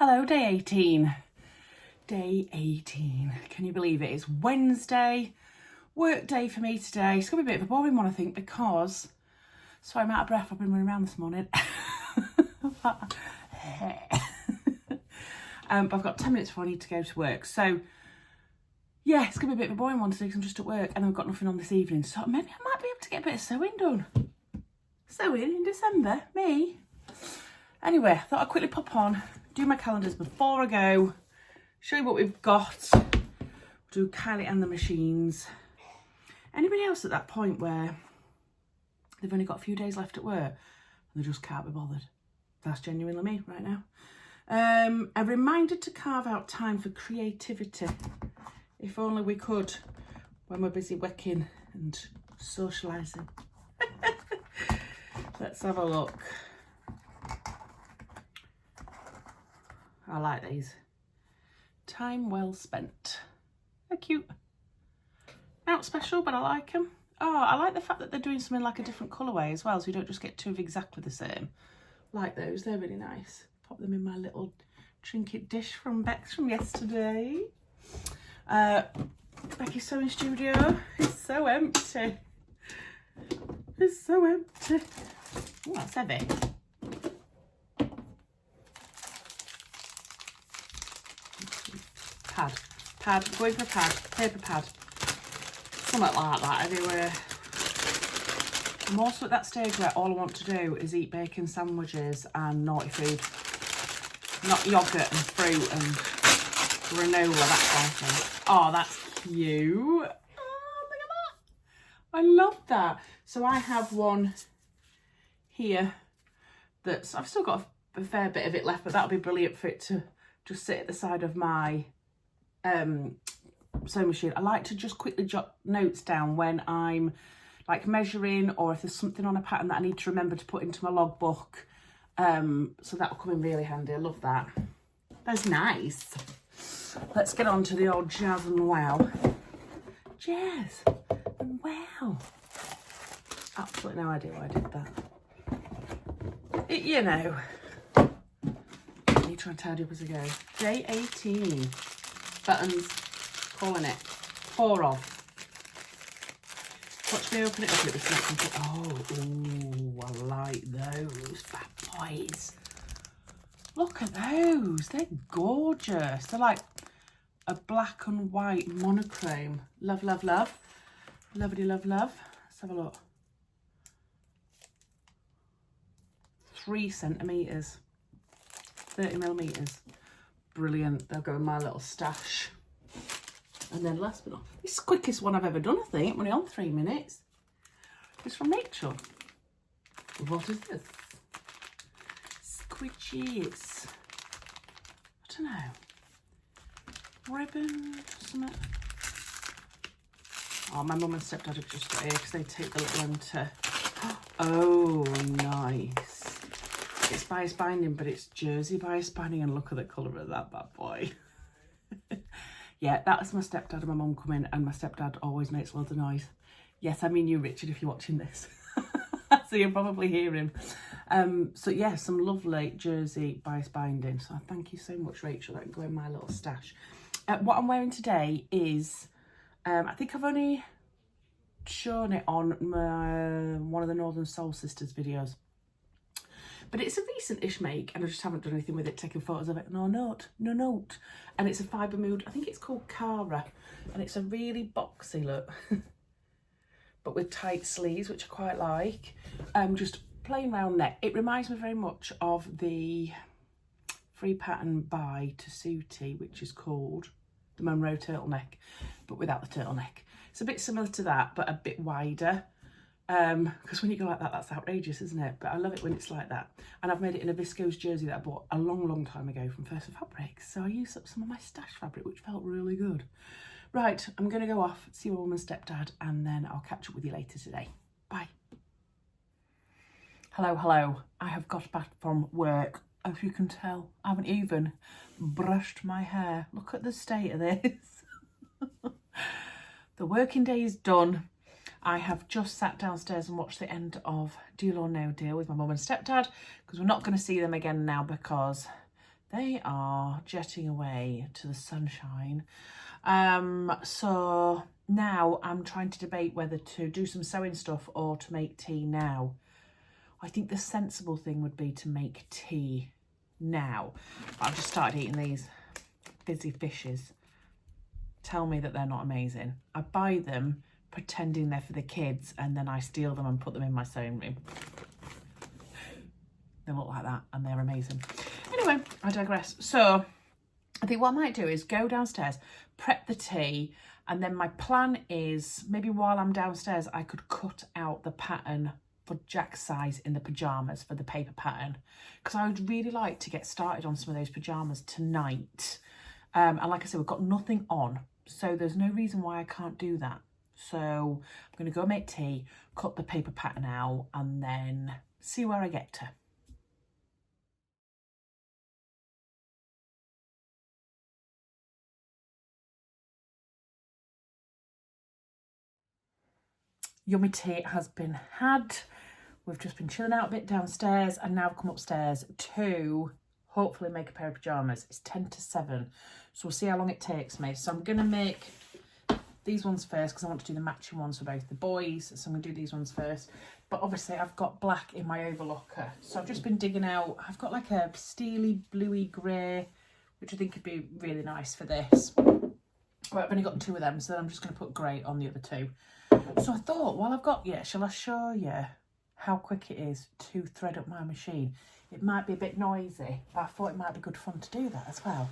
Hello, day 18. Day 18. Can you believe it? It's Wednesday, work day for me today. It's going to be a bit of a boring one, I think, because... Sorry, I'm out of breath. I've been running around this morning. But I've got 10 minutes before I need to go to work. So, yeah, it's going to be a bit of a boring one today because I'm just at work and I've got nothing on this evening. So maybe I might be able to get a bit of sewing done. Sewing in December? Me? Anyway, I thought I'd quickly pop on, do my calendars before I go, show you what we've got, do Kylie and the machines. Anybody else at that point where they've only got a few days left at work and they just can't be bothered? That's genuinely me right now. A reminder to carve out time for creativity. If only we could when we're busy working and socialising. Let's have a look. I like these. Time well spent. They're cute. Not special, but I like them. Oh, I like the fact that they're doing something like a different colourway as well, so you don't just get two of exactly the same. Like those, they're really nice. Pop them in my little trinket dish from Bex from yesterday. Becky's sewing studio is so empty. It's so empty. Oh, that's heavy. Pad, going for a pad, paper pad, something like that anyway. I'm also at that stage where all I want to do is eat bacon sandwiches and naughty food, not yoghurt and fruit and granola, that kind of thing. Oh, that's cute. Oh, look at that. I love that. So I have one here that's, I've still got a fair bit of it left, but that'll be brilliant for it to just sit at the side of my sewing machine. I like to just quickly jot notes down when I'm like measuring, or if there's something on a pattern that I need to remember to put into my logbook. So that will come in really handy. I love that. That's nice. Let's get on to the old jazz and wow. Jazz and wow. Absolutely no idea why I did that. You know. I need to try and tidy up as I go. Day 18. Buttons, calling it. 4 of. Watch me open it up. It was like, oh, ooh, I like those bad boys. Look at those. They're gorgeous. They're like a black and white monochrome. Love, love, love. Lovely, love, love. Let's have a look. 3 centimetres. 30 millimetres. Brilliant. They'll go in my little stash. And then last but not, this is the quickest one I've ever done, I think. I'm only on 3 minutes. It's from Rachel. What is this? Squidgies. I don't know. Ribbon, something. Oh, my mum and stepdad have just got here because they take the little one to... Oh, nice. It's bias binding, but it's jersey bias binding, and look at the colour of that bad boy. Yeah, that's my stepdad and my mum coming, and my stepdad always makes loads of noise. Yes, I mean you, Richard, if you're watching this. So you'll probably hear him. So yeah, some lovely jersey bias binding. So thank you so much, Rachel. That can go in my little stash. What I'm wearing today is, I think I've only shown it on one of the Northern Soul Sisters videos. But it's a recent-ish make, and I just haven't done anything with it, taking photos of it. No note. And it's a fibre mood. I think it's called Cara. And it's a really boxy look. But with tight sleeves, which I quite like. Just plain round neck. It reminds me very much of the free pattern by Tessuti, which is called the Monroe turtleneck, but without the turtleneck. It's a bit similar to that, but a bit wider. Because when you go like that, that's outrageous, isn't it? But I love it when it's like that. And I've made it in a viscose jersey that I bought a long time ago from First Fabrics. So I used up some of my stash fabric, which felt really good. Right, I'm going to go off, see my mum and stepdad, and then I'll catch up with you later today. Bye. Hello. I have got back from work. As you can tell, I haven't even brushed my hair. Look at the state of this. The working day is done. I have just sat downstairs and watched the end of Deal or No Deal with my mum and stepdad, because we're not going to see them again now because they are jetting away to the sunshine. So now I'm trying to debate whether to do some sewing stuff or to make tea now. I think the sensible thing would be to make tea now. I've just started eating these fizzy fishes. Tell me that they're not amazing. I buy them pretending they're for the kids, and then I steal them and put them in my sewing room. They look like that and they're amazing. Anyway, I digress. So I think what I might do is go downstairs, prep the tea, and then my plan is maybe while I'm downstairs I could cut out the pattern for Jack's size in the pyjamas for the paper pattern, because I would really like to get started on some of those pyjamas tonight. And like I said, we've got nothing on, so there's no reason why I can't do that. So I'm going to go make tea, cut the paper pattern out, and then see where I get to. Yummy tea has been had. We've just been chilling out a bit downstairs, and now I've come upstairs to hopefully make a pair of pyjamas. It's 10 to 7, so we'll see how long it takes me. So I'm going to make these ones first because I want to do the matching ones for both the boys. So I'm going to do these ones first. But obviously I've got black in my overlocker. So I've just been digging out. I've got like a steely bluey grey, which I think could be really nice for this. Right, I've only got 2 of them, so then I'm just going to put grey on the other 2. So I thought, while I've got you, shall I show you how quick it is to thread up my machine? It might be a bit noisy, but I thought it might be good fun to do that as well.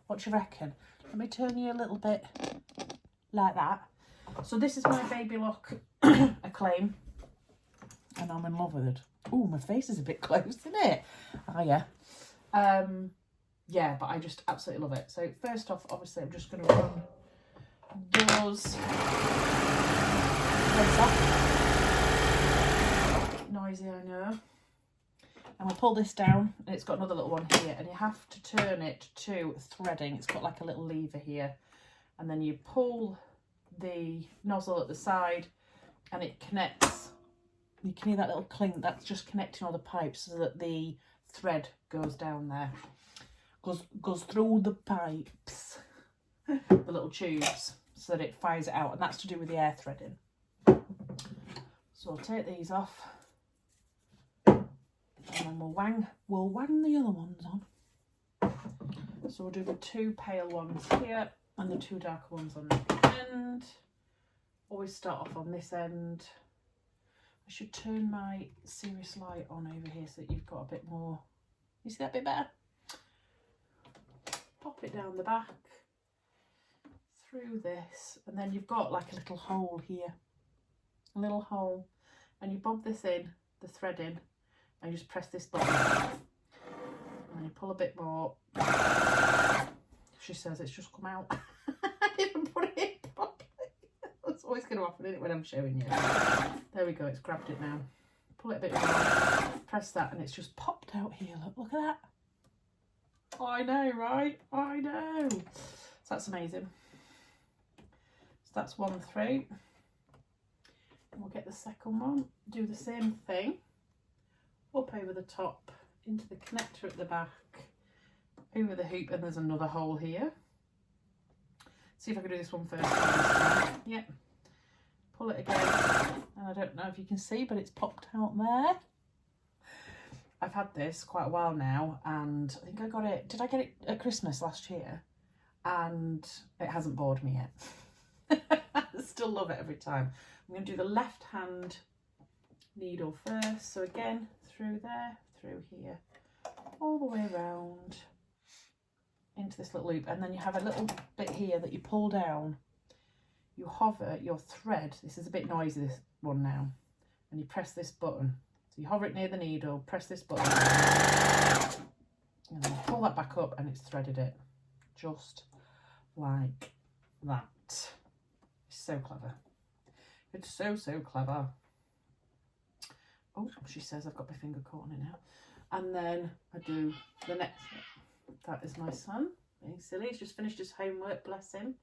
What do you reckon? Let me turn you a little bit like that. So this is my Baby Lock Acclaim, and I'm in love with it. Oh, my face is a bit close, isn't it? Oh yeah. Yeah, but I just absolutely love it. So first off, obviously I'm just going to run those noisy, I know. And we'll pull this down, and it's got another little one here, and you have to turn it to threading. It's got like a little lever here, and then you pull the nozzle at the side and it connects. You can hear that little clink. That's just connecting all the pipes so that the thread goes down there, goes through the pipes, the little tubes, so that it fires it out, and that's to do with the air threading. So I'll take these off, and then we'll wang the other ones on. So we'll do the 2 pale ones here and the 2 darker ones on the end. Always start off on this end. I should turn my serious light on over here so that you've got a bit more. You see that bit better? Pop it down the back, through this, and then you've got like a little hole here. A little hole, and you bob this in, the thread in, and you just press this button, and you pull a bit more. She says it's just come out. I didn't put it in properly. That's always going to happen, isn't it, when I'm showing you? There we go, it's grabbed it now. Pull it a bit more, press that, and it's just popped out here. Look at that. I know, right? I know. So that's amazing. So that's one through. We'll get the second one, do the same thing, up over the top, into the connector at the back, over the hoop, and there's another hole here. See if I can do this one first. Yep. Pull it again, and I don't know if you can see, but it's popped out there. I've had this quite a while now, and I think I got it, did I get it at Christmas last year? And it hasn't bored me yet. I still love it every time. I'm going to do the left hand needle first. So again, through there, through here, all the way around into this little loop. And then you have a little bit here that you pull down. You hover your thread. This is a bit noisy, this one now. And you press this button. So you hover it near the needle, press this button. And then pull that back up, and it's threaded it. Just like that. It's so clever. It's so clever. Oh, she says I've got my finger caught on it now. And then I do the next one. That is my son, being silly. He's just finished his homework, bless him.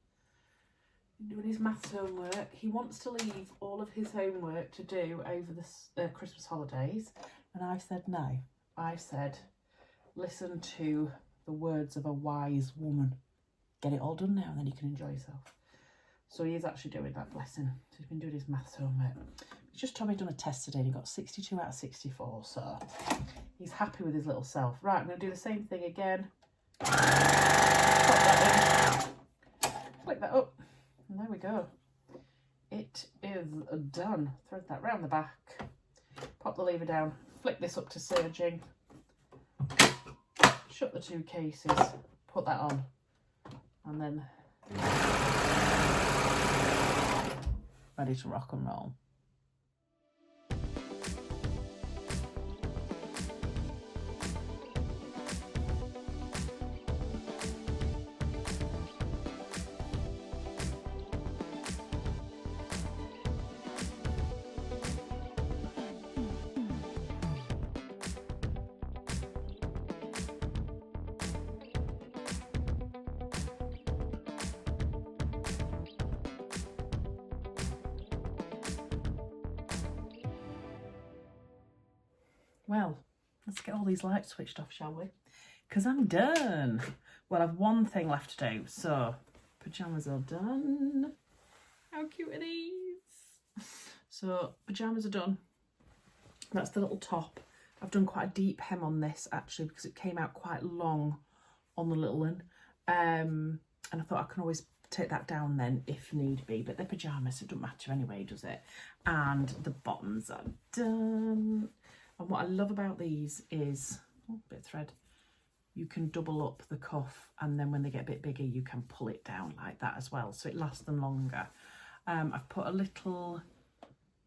Doing his maths homework. He wants to leave all of his homework to do over the Christmas holidays. And I said no. I said, listen to the words of a wise woman. Get it all done now and then you can enjoy yourself. So he is actually doing that, bless him. So he's been doing his maths homework. He's just told me he'd done a test today and he got 62 out of 64. So he's happy with his little self. Right, I'm going to do the same thing again. Pop that in. Flick that up. And there we go. It is done. Thread that round the back. Pop the lever down. Flick this up to serging. Shut the 2 cases. Put that on. And then ready to rock and roll. Well, let's get all these lights switched off, shall we? Because I'm done. Well, I've one thing left to do. So, pyjamas are done. How cute are these? So, pyjamas are done. That's the little top. I've done quite a deep hem on this, actually, because it came out quite long on the little one. And I thought I can always take that down then if need be. But they're pyjamas, so it doesn't matter anyway, does it? And the bottoms are done. And what I love about these is, oh, bit of thread, you can double up the cuff and then when they get a bit bigger you can pull it down like that as well, so it lasts them longer. I've put a little,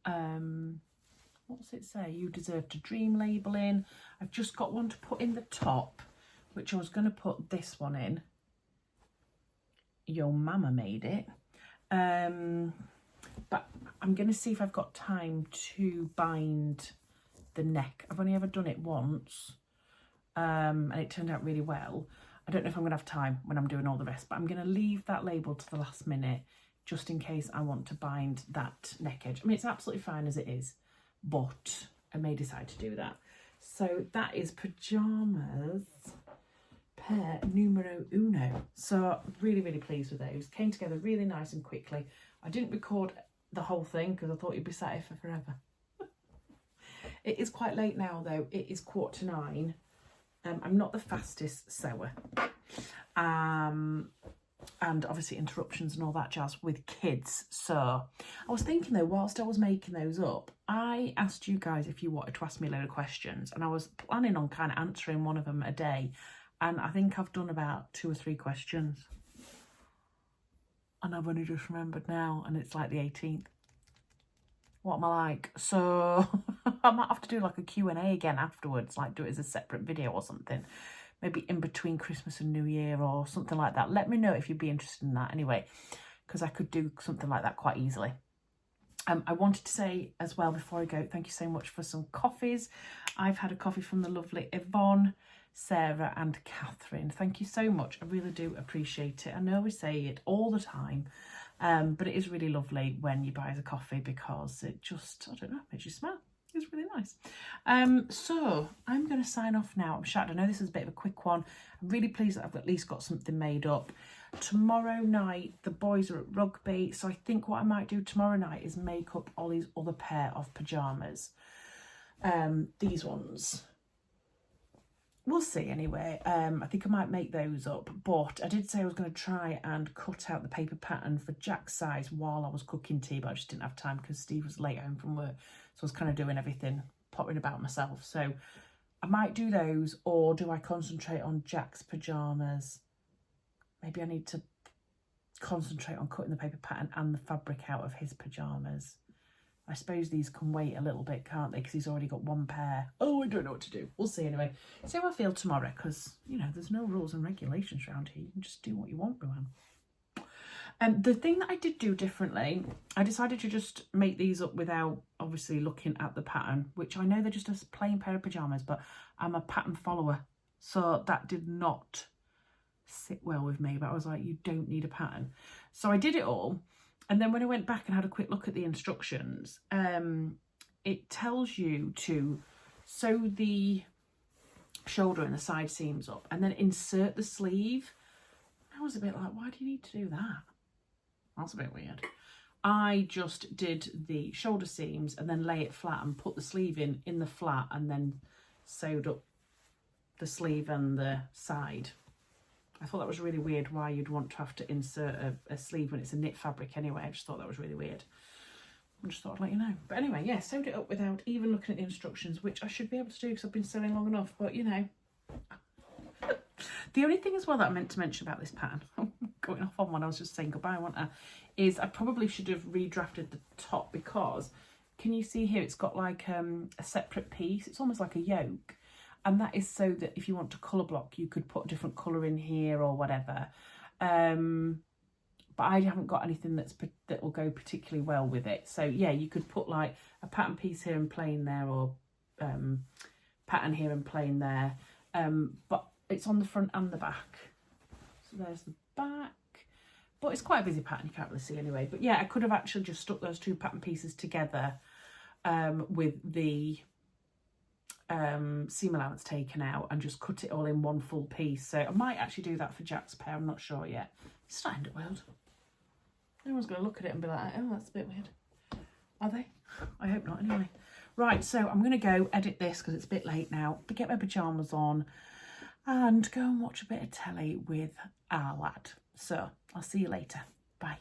what's it say, you deserve to dream label in. I've just got one to put in the top, which I was going to put this one in. Your mama made it. But I'm going to see if I've got time to bind the neck. I've only ever done it once and it turned out really well. I don't know if I'm gonna have time when I'm doing all the rest, but I'm gonna leave that label to the last minute just in case I want to bind that neck edge. I mean, it's absolutely fine as it is, but I may decide to do that. So that is pyjamas pair numero uno. So really, really pleased with those. Came together really nice and quickly. I didn't record the whole thing because I thought you'd be sat here for forever. It is quite late now though, it is 9:15. I'm not the fastest sewer. And obviously interruptions and all that jazz with kids. So I was thinking though, whilst I was making those up, I asked you guys if you wanted to ask me a load of questions and I was planning on kind of answering one of them a day. And I think I've done about 2 or 3 questions. And I've only just remembered now and it's like the 18th. What am I like? So I might have to do like a Q&A again afterwards, like do it as a separate video or something. Maybe in between Christmas and New Year or something like that. Let me know if you'd be interested in that anyway, because I could do something like that quite easily. I wanted to say as well before I go, thank you so much for some coffees. I've had a coffee from the lovely Yvonne, Sarah and Catherine. Thank you so much. I really do appreciate it. I know we say it all the time. But it is really lovely when you buy us a coffee because it just, I don't know, makes you smile. It's really nice. So I'm going to sign off now. I'm shattered. I know this is a bit of a quick one. I'm really pleased that I've at least got something made up. Tomorrow night, the boys are at rugby. So I think what I might do tomorrow night is make up Ollie's other pair of pyjamas. These ones. We'll see anyway. I think I might make those up, but I did say I was going to try and cut out the paper pattern for Jack's size while I was cooking tea, but I just didn't have time because Steve was late home from work. So I was kind of doing everything, pottering about myself. So I might do those, or do I concentrate on Jack's pyjamas? Maybe I need to concentrate on cutting the paper pattern and the fabric out of his pyjamas. I suppose these can wait a little bit, can't they? Because he's already got one pair. Oh, I don't know what to do. We'll see anyway. See how I feel tomorrow, because, you know, there's no rules and regulations around here. You can just do what you want, Ruan. The thing that I did do differently, I decided to just make these up without obviously looking at the pattern, which I know they're just a plain pair of pyjamas, but I'm a pattern follower. So that did not sit well with me. But I was like, you don't need a pattern. So I did it all. And then when I went back and had a quick look at the instructions, it tells you to sew the shoulder and the side seams up, and then insert the sleeve. I was a bit like, why do you need to do that? That's a bit weird. I just did the shoulder seams and then lay it flat and put the sleeve in the flat, and then sewed up the sleeve and the side. I thought that was really weird, why you'd want to have to insert a sleeve when it's a knit fabric anyway. I just thought that was really weird. I just thought I'd let you know. But anyway, yeah, sewed it up without even looking at the instructions, which I should be able to do because I've been sewing long enough, but you know. The only thing as well that I meant to mention about this pattern, going off on one, I was just saying goodbye, wasn't I, is I probably should have redrafted the top, because can you see here it's got like a separate piece, it's almost like a yoke, and that is so that if you want to colour block you could put a different colour in here or whatever, but I haven't got anything that will go particularly well with it. So yeah, you could put like a pattern piece here and plain there, or pattern here and plain there, but it's on the front and the back. So there's the back, but it's quite a busy pattern, you can't really see anyway. But yeah, I could have actually just stuck those two pattern pieces together with the seam allowance taken out and just cut it all in one full piece. So I might actually do that for Jack's pair, I'm not sure yet. It's not end of world. Everyone's going to look at it and be like, oh, that's a bit weird. Are they? I hope not anyway. Right, so I'm going to go edit this because it's a bit late now, but get my pyjamas on and go and watch a bit of telly with our lad. So I'll see you later. Bye.